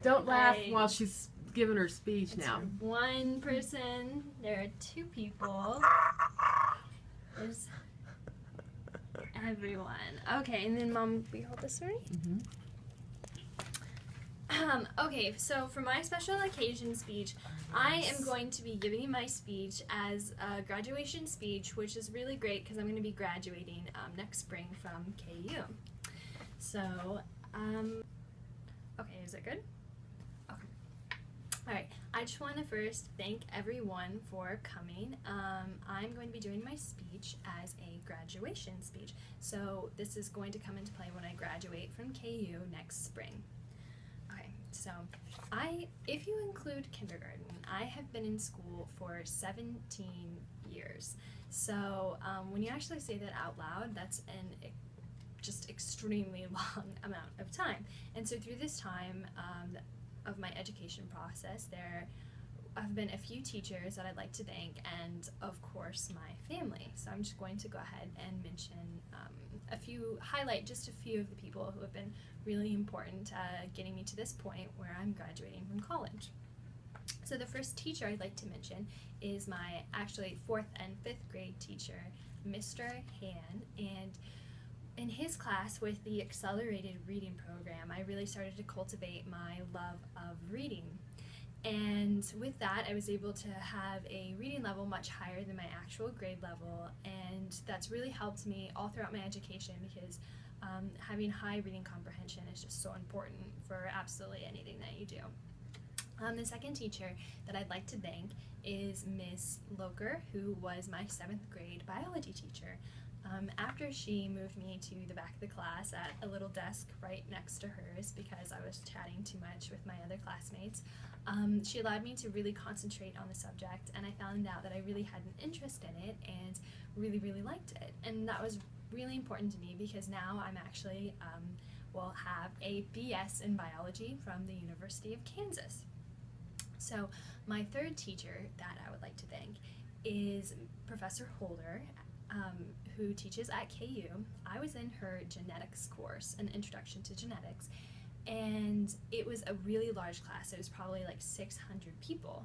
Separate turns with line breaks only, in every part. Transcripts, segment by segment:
Don't laugh while she's giving her speech now.
One person. There are two people. There's everyone. Okay, and then Mom, we hold this right?
Mm-hmm.
Okay, so for my special occasion speech, I am going to be giving my speech as a graduation speech, which is really great because I'm going to be graduating next spring from KU. So, okay, is it good? Okay. Alright, I just want to first thank everyone for coming. I'm going to be doing my speech as a graduation speech. So this is going to come into play when I graduate from KU next spring. Okay, so if you include kindergarten, I have been in school for 17 years. So when you actually say that out loud, that's an just extremely long amount of time. And so through this time of my education process, there have been a few teachers that I'd like to thank, and of course my family. So I'm just going to go ahead and mention highlight just a few of the people who have been really important getting me to this point where I'm graduating from college. So the first teacher I'd like to mention is my actually 4th and 5th grade teacher, Mr. Han, and in his class with the accelerated reading program, I really started to cultivate my love of reading. And with that, I was able to have a reading level much higher than my actual grade level, and that's really helped me all throughout my education because having high reading comprehension is just so important for absolutely anything that you do. The second teacher that I'd like to thank is Miss Loker, who was my 7th grade biology teacher. After she moved me to the back of the class at a little desk right next to hers because I was chatting too much with my other classmates, she allowed me to really concentrate on the subject, and I found out that I really had an interest in it and really, really liked it. And that was really important to me because now I'm actually will have a BS in biology from the University of Kansas. So my third teacher that I would like to thank is Professor Holder, who teaches at KU. I was in her genetics course, an introduction to genetics, and it was a really large class. It was probably like 600 people.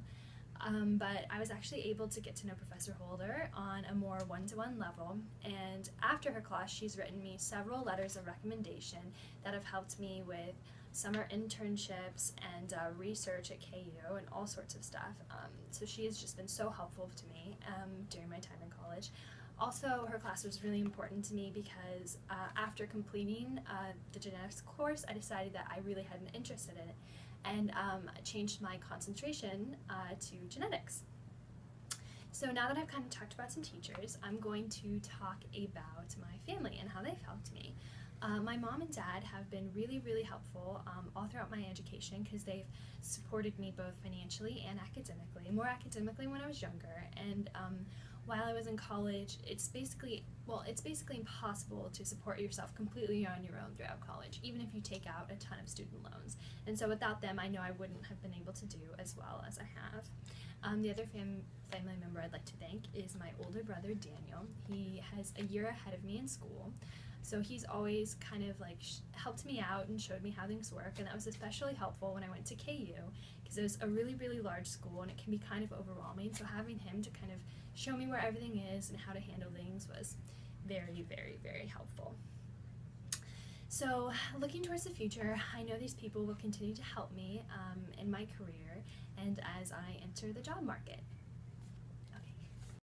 But I was actually able to get to know Professor Holder on a more one-to-one level, and after her class she's written me several letters of recommendation that have helped me with summer internships and research at KU and all sorts of stuff. So she has just been so helpful to me during my time in college. Also, her class was really important to me because after completing the genetics course, I decided that I really had an interest in it, and changed my concentration to genetics. So now that I've kind of talked about some teachers, I'm going to talk about my family and how they've helped me. My mom and dad have been really, really helpful all throughout my education because they've supported me both financially and academically, more academically when I was younger, and while I was in college, it's basically impossible to support yourself completely on your own throughout college, even if you take out a ton of student loans. And so without them, I know I wouldn't have been able to do as well as I have. The other family member I'd like to thank is my older brother, Daniel. He has a year ahead of me in school, so he's always kind of like helped me out and showed me how things work, and that was especially helpful when I went to KU because it was a really, really large school and it can be kind of overwhelming, so having him to kind of show me where everything is and how to handle things was very, very, very helpful. So looking towards the future, I know these people will continue to help me in my career and as I enter the job market.